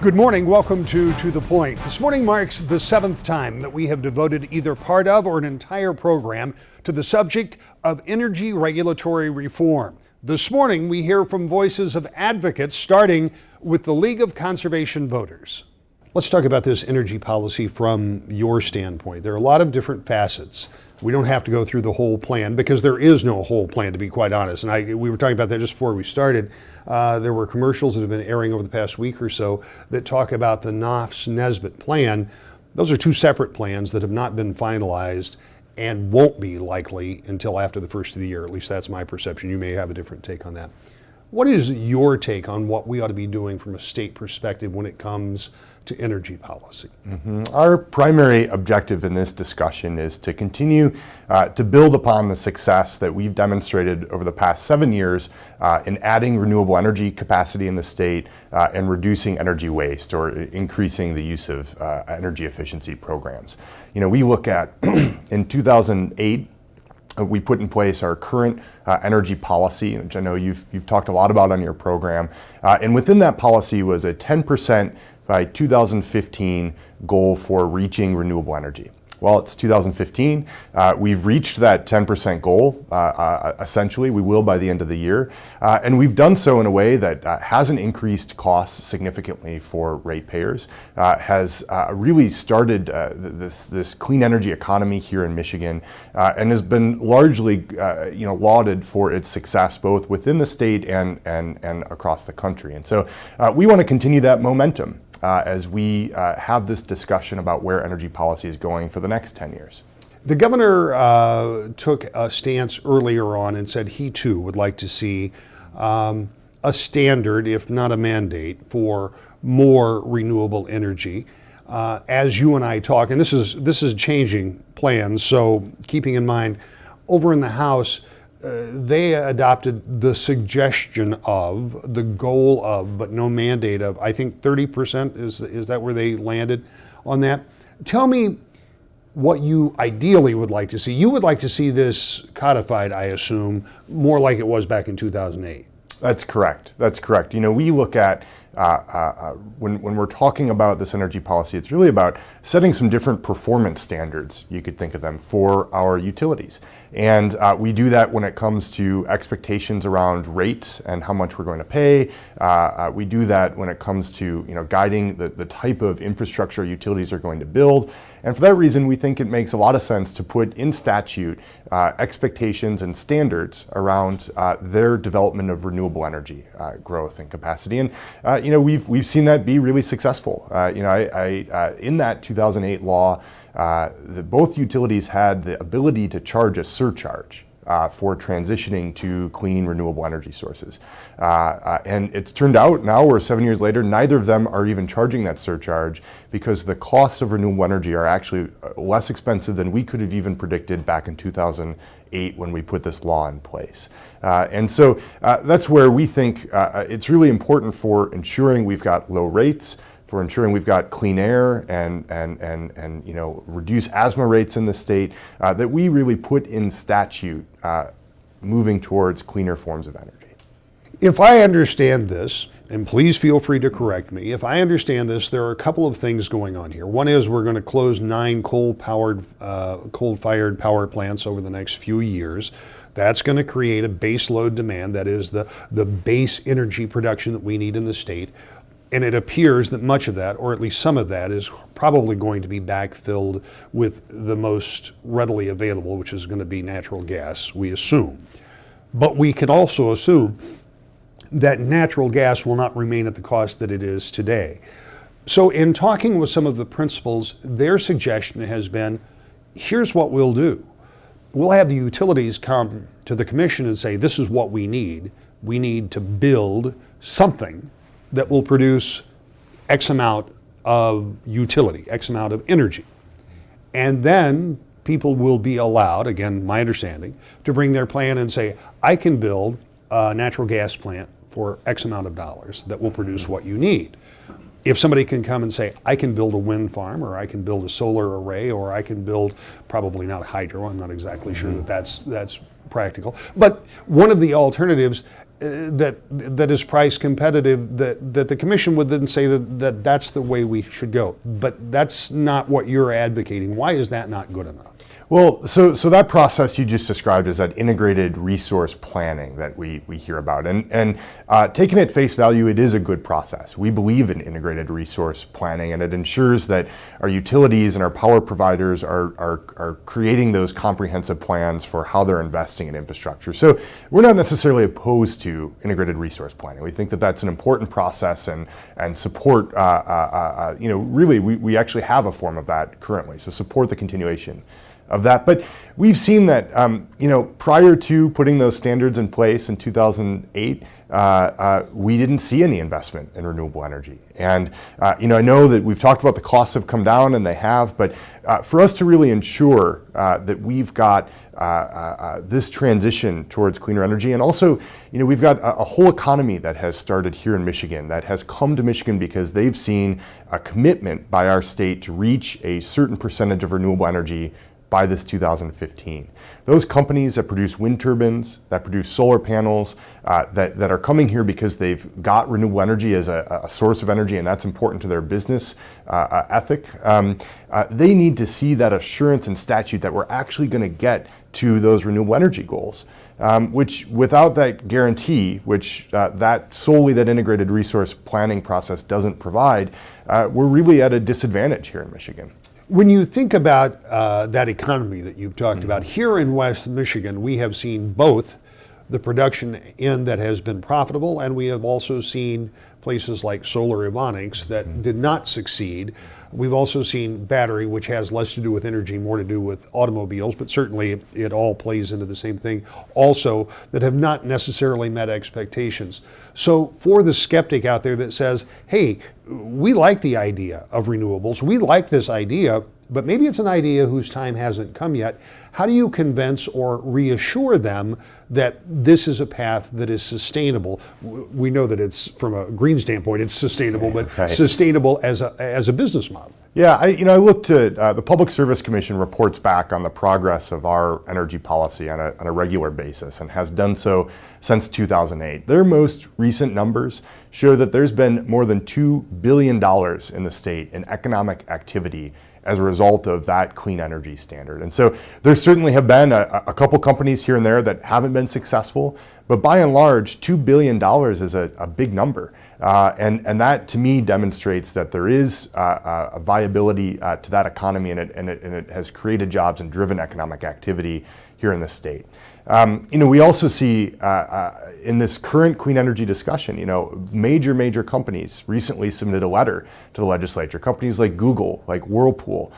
Good morning. Welcome to The Point. This morning marks the seventh time that we have devoted either part of or an entire program to the subject of energy regulatory reform. This morning, we hear from voices of advocates, starting with the League of Conservation Voters. Let's talk about this energy policy from your standpoint. There are a lot of different facets. We don't have to go through the whole plan because there is no whole plan, to be quite honest. And we were talking about that just before we started. There were commercials that have been airing over the past week or so that talk about the Knopf-Nesbitt plan. Those are two separate plans that have not been finalized and won't be likely until after the first of the year. At least that's my perception. You may have a different take on that. What is your take on what we ought to be doing from a state perspective when it comes to energy policy? Our primary objective in this discussion is to continue to build upon the success that we've demonstrated over the past 7 years in adding renewable energy capacity in the state and reducing energy waste or increasing the use of energy efficiency programs. You know, we look at in 2008, we put in place our current energy policy, which I know you've talked a lot about on your program. And within that policy was a 10% by 2015 goal for reaching renewable energy. Well, it's 2015. We've reached that 10% goal, essentially. We will by the end of the year. And we've done so in a way that hasn't increased costs significantly for ratepayers, has really started this clean energy economy here in Michigan, and has been largely lauded for its success both within the state and across the country. And so we want to continue that momentum as we have this discussion about where energy policy is going for the next 10 years. The governor took a stance earlier on and said he too would like to see a standard, if not a mandate, for more renewable energy. As you and I talk, and this is changing plans, so keeping in mind, over in the House, they adopted the suggestion of, the goal of, but no mandate of, I think 30%, is that where they landed on that? Tell me what you ideally would like to see. You would like to see this codified, I assume, more like it was back in 2008. That's correct. You know, we look at when we're talking about this energy policy, it's really about setting some different performance standards, you could think of them, for our utilities. And we do that when it comes to expectations around rates and how much we're going to pay. We do that when it comes to guiding the type of infrastructure utilities are going to build. And for that reason, we think it makes a lot of sense to put in statute expectations and standards around their development of renewable energy growth and capacity. And we've seen that be really successful. In that 2008 law, both utilities had the ability to charge a surcharge for transitioning to clean renewable energy sources. And it's turned out now, we're 7 years later, neither of them are even charging that surcharge because the costs of renewable energy are actually less expensive than we could have even predicted back in 2008 when we put this law in place. And so that's where we think it's really important for ensuring we've got low rates, for ensuring we've got clean air and reduce asthma rates in the state, that we really put in statute moving towards cleaner forms of energy. If I understand this, and please feel free to correct me, if I understand this, there are a couple of things going on here. One is we're going to close 9 coal-fired power plants over the next few years. That's going to create a base load demand, that is the base energy production that we need in the state. And it appears that much of that, or at least some of that, is probably going to be backfilled with the most readily available, which is going to be natural gas, we assume. But we can also assume that natural gas will not remain at the cost that it is today. So in talking with some of the principals, their suggestion has been, here's what we'll do. We'll have the utilities come to the commission and say, this is what we need. We need to build something that will produce X amount of utility, X amount of energy. And then people will be allowed, again, my understanding, to bring their plan and say, I can build a natural gas plant for X amount of dollars that will produce what you need. If somebody can come and say, I can build a wind farm, or I can build a solar array, or I can build, probably not hydro, I'm not exactly sure that that's practical. But one of the alternatives, that is price competitive, that the commission would then say that that's the way we should go. But that's not what you're advocating. Why is that not good enough? Well, so that process you just described is that integrated resource planning that we hear about. And taken at face value, it is a good process. We believe in integrated resource planning, and it ensures that our utilities and our power providers are creating those comprehensive plans for how they're investing in infrastructure. So we're not necessarily opposed to integrated resource planning. We think that that's an important process and support, really we actually have a form of that currently. So support the continuation of that. But we've seen that, prior to putting those standards in place in 2008, we didn't see any investment in renewable energy. And, I know that we've talked about the costs have come down, and they have, but for us to really ensure that we've got this transition towards cleaner energy, and also, we've got a whole economy that has started here in Michigan, that has come to Michigan because they've seen a commitment by our state to reach a certain percentage of renewable energy by this 2015. Those companies that produce wind turbines, that produce solar panels, that are coming here because they've got renewable energy as a source of energy, and that's important to their business ethic, they need to see that assurance and statute that we're actually going to get to those renewable energy goals. Which without that guarantee, which that integrated resource planning process doesn't provide, we're really at a disadvantage here in Michigan. When you think about that economy that you've talked about, here in West Michigan, we have seen both the production end that has been profitable, and we have also seen places like Solar Evonics that did not succeed. We've also seen battery, which has less to do with energy, more to do with automobiles, but certainly it all plays into the same thing, also that have not necessarily met expectations. So for the skeptic out there that says, hey, we like the idea of renewables, we like this idea, but maybe it's an idea whose time hasn't come yet, how do you convince or reassure them that this is a path that is sustainable? We know that it's, from a green standpoint, it's sustainable, but right. Sustainable as a business model. Yeah, I looked at the Public Service Commission reports back on the progress of our energy policy on a regular basis, and has done so since 2008. Their most recent numbers show that there's been more than $2 billion in the state in economic activity as a result of that clean energy standard. And so there certainly have been a couple companies here and there that haven't been successful, but by and large, $2 billion is a big number. And that to me demonstrates that there is a viability to that economy, and it has created jobs and driven economic activity here in the state. We also see in this current clean energy discussion, major companies recently submitted a letter to the legislature, companies like Google, like Whirlpool,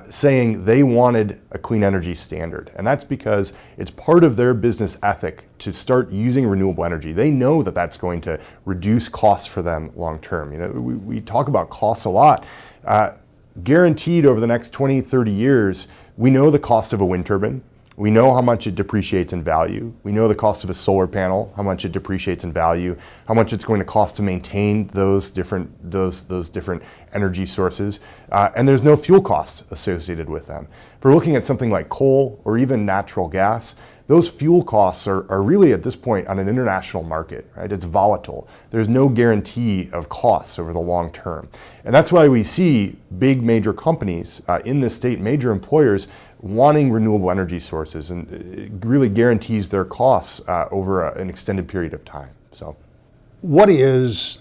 saying they wanted a clean energy standard. And that's because it's part of their business ethic to start using renewable energy. They know that that's going to reduce costs for them long term. We talk about costs a lot. Guaranteed over the next 20, 30 years, we know the cost of a wind turbine. We know how much it depreciates in value. We know the cost of a solar panel, how much it depreciates in value, how much it's going to cost to maintain those different energy sources, and there's no fuel costs associated with them. If we're looking at something like coal or even natural gas, those fuel costs are really at this point on an international market, right? It's volatile. There's no guarantee of costs over the long term. And that's why we see big major companies in this state, major employers, wanting renewable energy sources, and it really guarantees their costs over an extended period of time. So, what is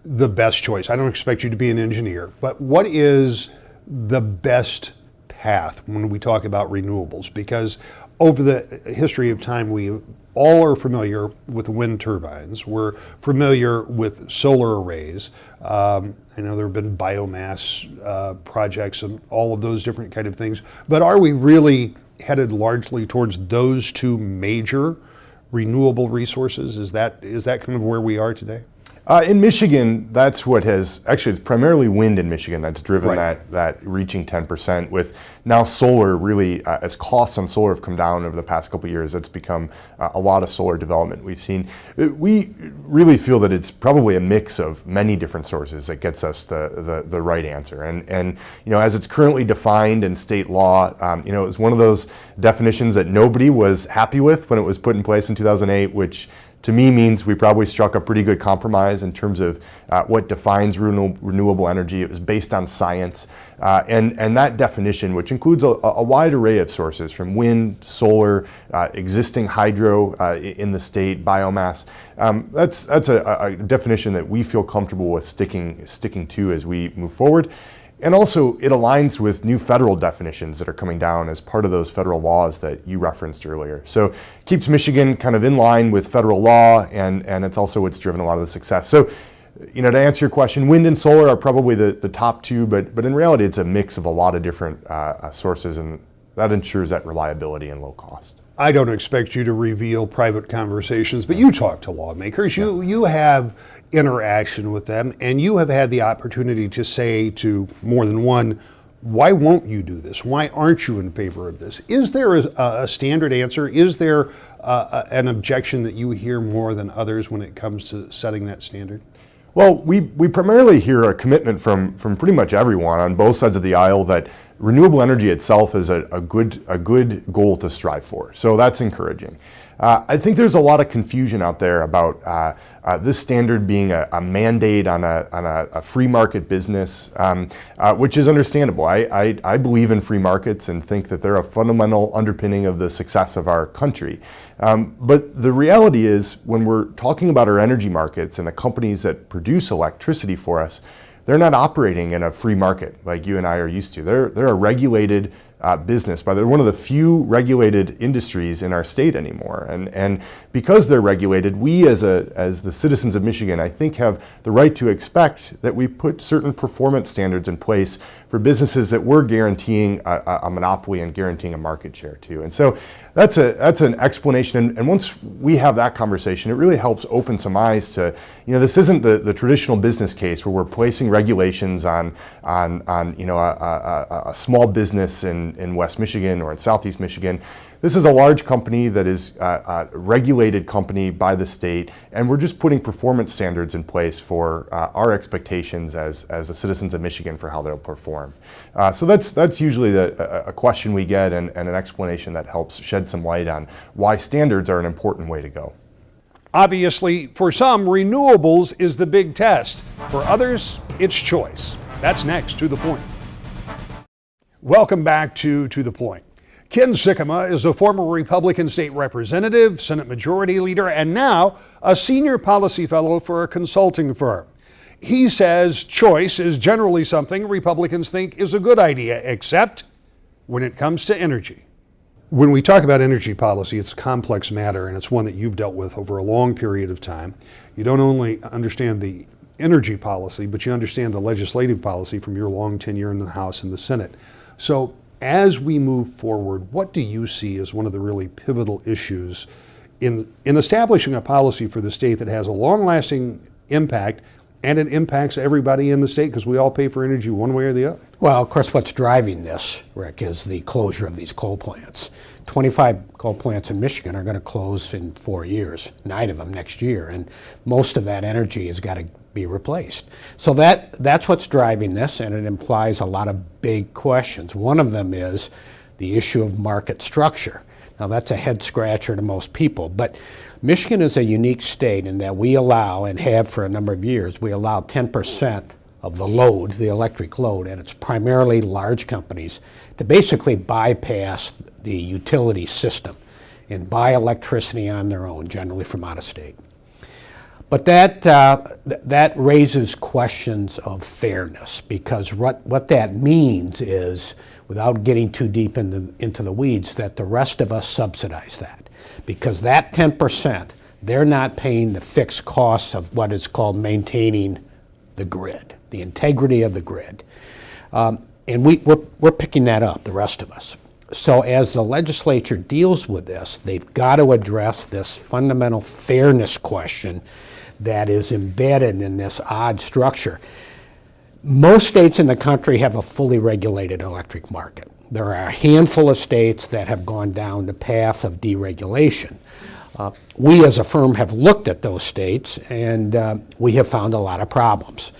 the best choice? I don't expect you to be an engineer, but what is the best path when we talk about renewables? Because over the history of time, we all are familiar with wind turbines. We're familiar with solar arrays. I know there have been biomass projects and all of those different kind of things. But are we really headed largely towards those two major renewable resources? Is that kind of where we are today? In Michigan, that's what has, actually it's primarily wind in Michigan that's driven Right. that reaching 10%, with now solar really, as costs on solar have come down over the past couple of years, it's become a lot of solar development we've seen. We really feel that it's probably a mix of many different sources that gets us the right answer. And as it's currently defined in state law, it was one of those definitions that nobody was happy with when it was put in place in 2008, which to me means we probably struck a pretty good compromise in terms of what defines renewable energy. It was based on science, and that definition, which includes a wide array of sources from wind, solar, existing hydro in the state, biomass. That's a definition that we feel comfortable with sticking to as we move forward. And also, it aligns with new federal definitions that are coming down as part of those federal laws that you referenced earlier. So keeps Michigan kind of in line with federal law, and it's also what's driven a lot of the success. So, to answer your question, wind and solar are probably the top two, but in reality, it's a mix of a lot of different sources, and that ensures that reliability and low cost. I don't expect you to reveal private conversations, but you talk to lawmakers. You have interaction with them, and you have had the opportunity to say to more than one, why won't you do this? Why aren't you in favor of this? Is there a standard answer? Is there an objection that you hear more than others when it comes to setting that standard? Well, we primarily hear a commitment from pretty much everyone on both sides of the aisle that renewable energy itself is a good goal to strive for. So that's encouraging. I think there's a lot of confusion out there about this standard being a mandate on a free market business, which is understandable. I believe in free markets and think that they're a fundamental underpinning of the success of our country. But the reality is, when we're talking about our energy markets and the companies that produce electricity for us, they're not operating in a free market like you and I are used to. They're a regulated business, but they're one of the few regulated industries in our state anymore. And because they're regulated, we as the citizens of Michigan, I think, have the right to expect that we put certain performance standards in place for businesses that we're guaranteeing a monopoly and guaranteeing a market share to. And so that's an explanation. And once we have that conversation, it really helps open some eyes to, this isn't the traditional business case where we're placing regulations on a small business in West Michigan or in Southeast Michigan. This is a large company that is a regulated company by the state, and we're just putting performance standards in place for our expectations as the citizens of Michigan for how they'll perform. So that's usually a question we get, and an explanation that helps shed some light on why standards are an important way to go. Obviously, for some, renewables is the big test. For others, it's choice. That's next, To the Point. Welcome back to the Point. Ken Sikkema is a former Republican state representative, Senate Majority Leader, and now a senior policy fellow for a consulting firm. He says choice is generally something Republicans think is a good idea, except when it comes to energy. When we talk about energy policy, it's a complex matter, and it's one that you've dealt with over a long period of time. You don't only understand the energy policy, but you understand the legislative policy from your long tenure in the House and the Senate. So as we move forward, what do you see as one of the really pivotal issues in establishing a policy for the state that has a long-lasting impact, and it impacts everybody in the state because we all pay for energy one way or the other? Well, of course, what's driving this, Rick, is the closure of these coal plants. 25 coal plants in Michigan are going to close in 4 years, 9 of them next year, and most of that energy has got to be replaced. So that's what's driving this, and it implies a lot of big questions. One of them is the issue of market structure. Now, that's a head scratcher to most people, but Michigan is a unique state in that we allow, and have for a number of years, we allow 10% of the load, the electric load, and it's primarily large companies, to basically bypass the utility system and buy electricity on their own, generally from out of state. But that raises questions of fairness, because what that means is, without getting too deep into the weeds, that the rest of us subsidize that. Because that 10%, they're not paying the fixed costs of what is called maintaining the grid, the integrity of the grid. And we're picking that up, the rest of us. So as the legislature deals with this, they've got to address this fundamental fairness question that is embedded in this odd structure. Most states in the country have a fully regulated electric market. There are a handful of states that have gone down the path of deregulation. We as a firm have looked at those states, and we have found a lot of problems.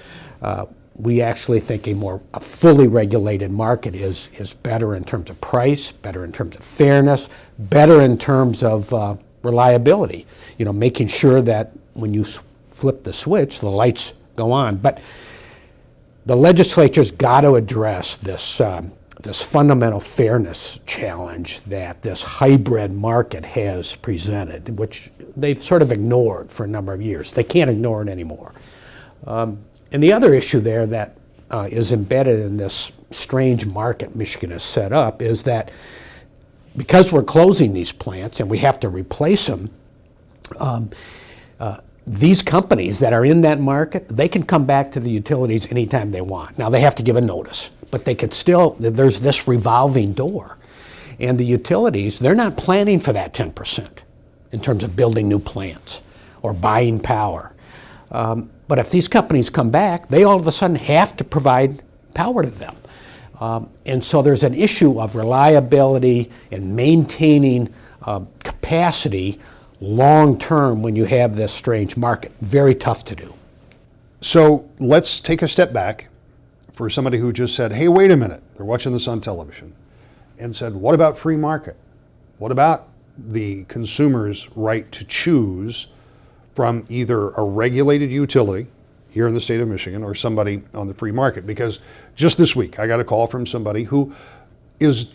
We actually think a fully regulated market is better in terms of price, better in terms of fairness, better in terms of reliability, making sure that when you flip the switch, the lights go on. But the legislature's got to address this fundamental fairness challenge that this hybrid market has presented, which they've sort of ignored for a number of years. They can't ignore it anymore. And the other issue there that is embedded in this strange market Michigan has set up is that because we're closing these plants and we have to replace them, these companies that are in that market, they can come back to the utilities anytime they want. Now, they have to give a notice, but they could still, there's this revolving door. And the utilities, they're not planning for that 10% in terms of building new plants or buying power. But if these companies come back, they all of a sudden have to provide power to them. And so there's an issue of reliability and maintaining capacity long term when you have this strange market. Very tough to do. So let's take a step back for somebody who just said, hey, wait a minute, they're watching this on television, and said, what about free market? What about the consumer's right to choose from either a regulated utility here in the state of Michigan or somebody on the free market? Because just this week, I got a call from somebody who is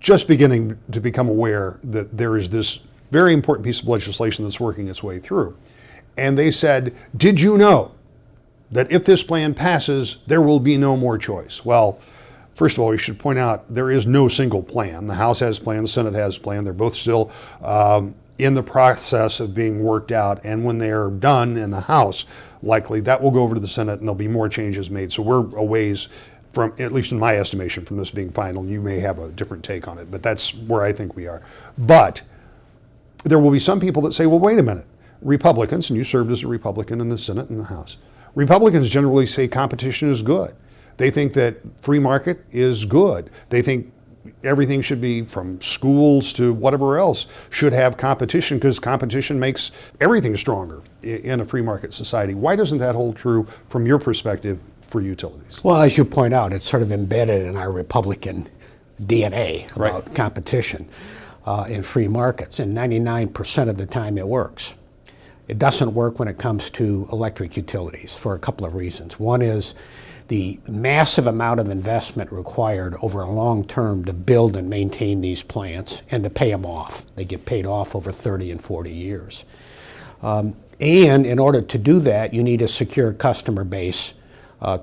just beginning to become aware that there is this very important piece of legislation that's working its way through. And they said, did you know that if this plan passes, there will be no more choice? Well, first of all, we should point out there is no single plan. The House has a plan, the Senate has a plan. They're both still in the process of being worked out. And when they're done in the House, likely that will go over to the Senate and there'll be more changes made. So we're a ways from, at least in my estimation, from this being final. You may have a different take on it, but that's where I think we are. But there will be some people that say, well, wait a minute. Republicans, and you served as a Republican in the Senate and the House, Republicans generally say competition is good. They think that free market is good. They think everything should be, from schools to whatever else, should have competition because competition makes everything stronger in a free market society. Why doesn't that hold true from your perspective for utilities? Well, as you point out, it's sort of embedded in our Republican DNA about competition in free markets, and 99% of the time it works. It doesn't work when it comes to electric utilities for a couple of reasons. One is the massive amount of investment required over a long term to build and maintain these plants and to pay them off. They get paid off over 30 and 40 years. And in order to do that, you need a secure customer base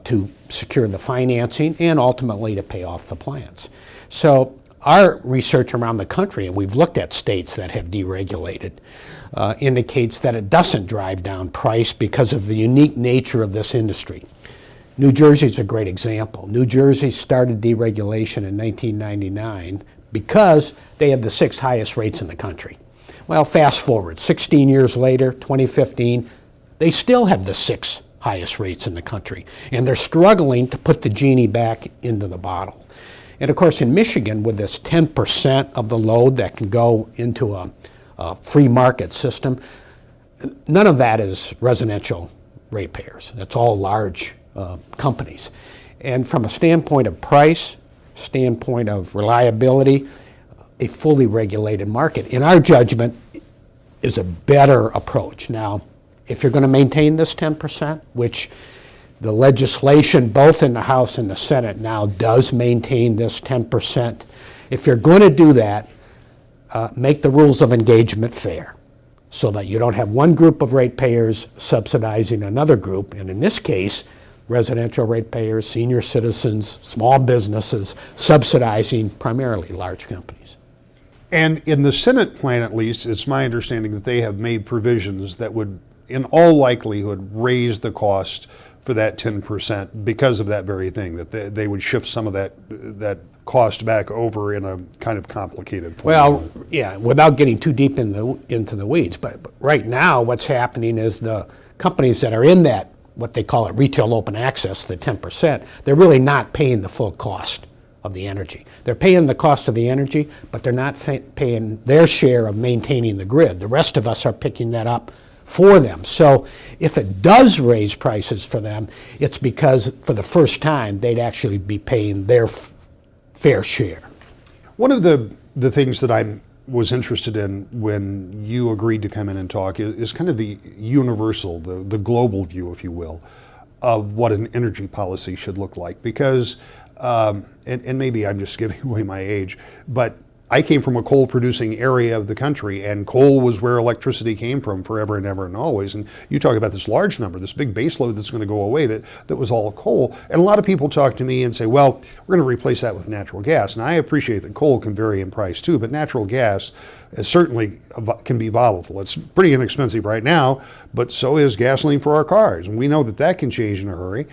to secure the financing and ultimately to pay off the plants. So our research around the country, and we've looked at states that have deregulated, indicates that it doesn't drive down price because of the unique nature of this industry. New Jersey is a great example. New Jersey started deregulation in 1999 because they had the 6th highest rates in the country. Well, fast forward, 16 years later, 2015, they still have the 6th highest rates in the country, and they're struggling to put the genie back into the bottle. And of course, in Michigan, with this 10% of the load that can go into a free market system, none of that is residential ratepayers. That's all large companies. And from a standpoint of price, standpoint of reliability, a fully regulated market, in our judgment, is a better approach. Now, if you're going to maintain this 10%, which the legislation, both in the House and the Senate now, does maintain this 10%. If you're going to do that, make the rules of engagement fair so that you don't have one group of ratepayers subsidizing another group, and in this case, residential ratepayers, senior citizens, small businesses, subsidizing primarily large companies. And in the Senate plan, at least, it's my understanding that they have made provisions that would, in all likelihood, raise the cost for that 10% because of that very thing, that they would shift some of that cost back over in a kind of complicated form. Well, yeah, without getting too deep into the weeds, but right now what's happening is the companies that are in that, what they call it retail open access, the 10%, they're really not paying the full cost of the energy. They're paying the cost of the energy, but they're not paying their share of maintaining the grid. The rest of us are picking that up for them. So if it does raise prices for them, it's because for the first time they'd actually be paying their fair share. One of the things that I'm was interested in when you agreed to come in and talk is kind of the universal, the global view, if you will, of what an energy policy should look like. Because, and maybe I'm just giving away my age, but I came from a coal producing area of the country, and coal was where electricity came from forever and ever and always. And you talk about this large number, this big base load that's going to go away that was all coal. And a lot of people talk to me and say, well, we're going to replace that with natural gas. And I appreciate that coal can vary in price too, but natural gas is certainly can be volatile. It's pretty inexpensive right now, but so is gasoline for our cars. And we know that that can change in a hurry.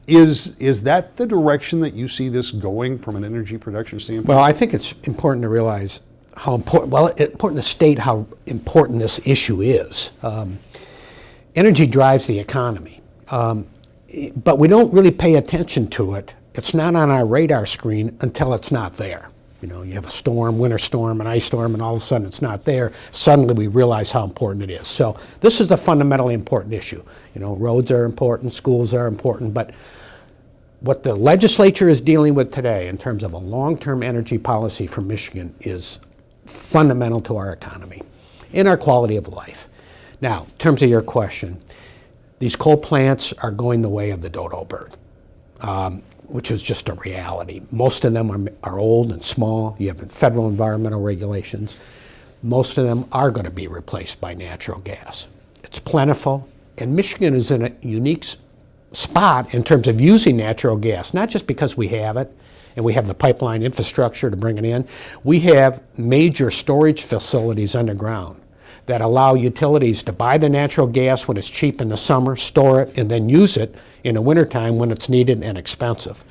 Is that the direction that you see this going from an energy production standpoint? Well, I think it's important to realize how important, well, it's important to state how important this issue is. Energy drives the economy, but we don't really pay attention to it. It's not on our radar screen until it's not there. You know, you have a storm, winter storm, an ice storm, and all of a sudden it's not there. Suddenly we realize how important it is. So this is a fundamentally important issue. You know, roads are important, schools are important, but what the legislature is dealing with today in terms of a long-term energy policy for Michigan is fundamental to our economy and our quality of life. Now, in terms of your question, these coal plants are going the way of the dodo bird. Which is just a reality. Most of them are old and small. You have federal environmental regulations. Most of them are going to be replaced by natural gas. It's plentiful, and Michigan is in a unique spot in terms of using natural gas, not just because we have it and we have the pipeline infrastructure to bring it in. We have major storage facilities underground that allow utilities to buy the natural gas when it's cheap in the summer, store it, and then use it in the wintertime when it's needed and expensive.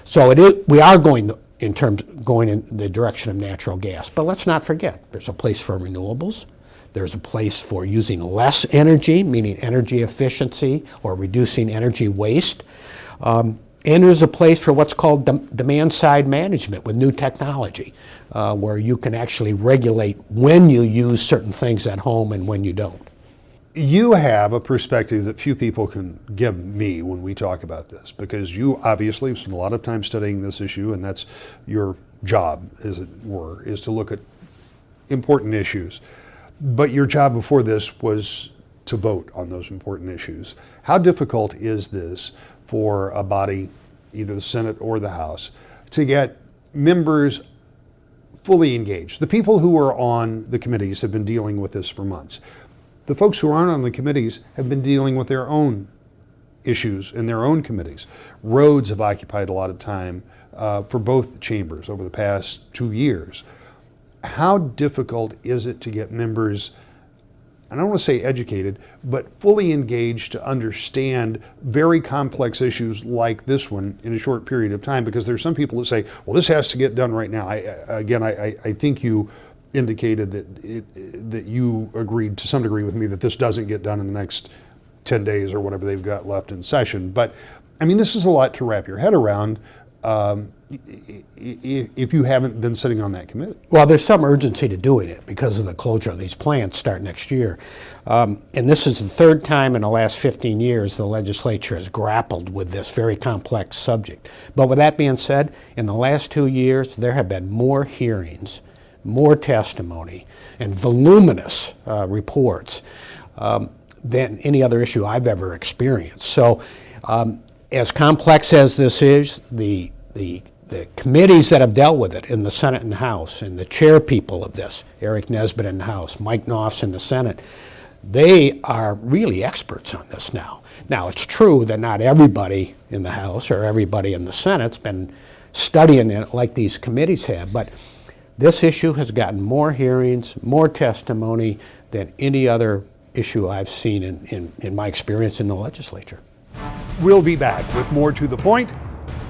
So we are going in the direction of natural gas. But let's not forget, there's a place for renewables. There's a place for using less energy, meaning energy efficiency or reducing energy waste. And there's a place for what's called demand-side management with new technology, where you can actually regulate when you use certain things at home and when you don't. You have a perspective that few people can give me when we talk about this, because you obviously have spent a lot of time studying this issue, and that's your job, as it were, is to look at important issues. But your job before this was to vote on those important issues. How difficult is this for a body, either the Senate or the House, to get members fully engaged? The people who are on the committees have been dealing with this for months. The folks who aren't on the committees have been dealing with their own issues in their own committees. Roads have occupied a lot of time for both chambers over the past 2 years. How difficult is it to get members, I don't want to say educated, but fully engaged to understand very complex issues like this one in a short period of time? Because there's some people that say, well, this has to get done right now. I think you indicated that you agreed to some degree with me that this doesn't get done in the next 10 days or whatever they've got left in session. But I mean, this is a lot to wrap your head around if you haven't been sitting on that committee. Well, there's some urgency to doing it because of the closure of these plants start next year. And this is the third time in the last 15 years the legislature has grappled with this very complex subject. But with that being said, in the last 2 years, there have been more hearings, more testimony, and voluminous reports than any other issue I've ever experienced. So as complex as this is, the committees that have dealt with it in the Senate and House, and the chair people of this, Eric Nesbitt in the House, Mike Knopfs in the Senate, they are really experts on this now. Now, it's true that not everybody in the House or everybody in the Senate's been studying it like these committees have, but this issue has gotten more hearings, more testimony than any other issue I've seen in my experience in the legislature. We'll be back with more To the Point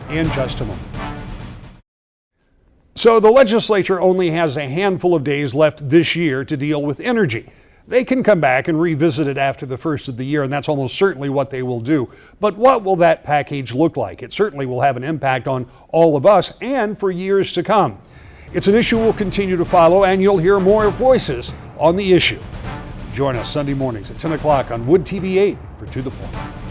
in just a moment. So the legislature only has a handful of days left this year to deal with energy. They can come back and revisit it after the first of the year, and that's almost certainly what they will do. But what will that package look like? It certainly will have an impact on all of us and for years to come. It's an issue we'll continue to follow, and you'll hear more voices on the issue. Join us Sunday mornings at 10 o'clock on Wood TV 8 for To the Point.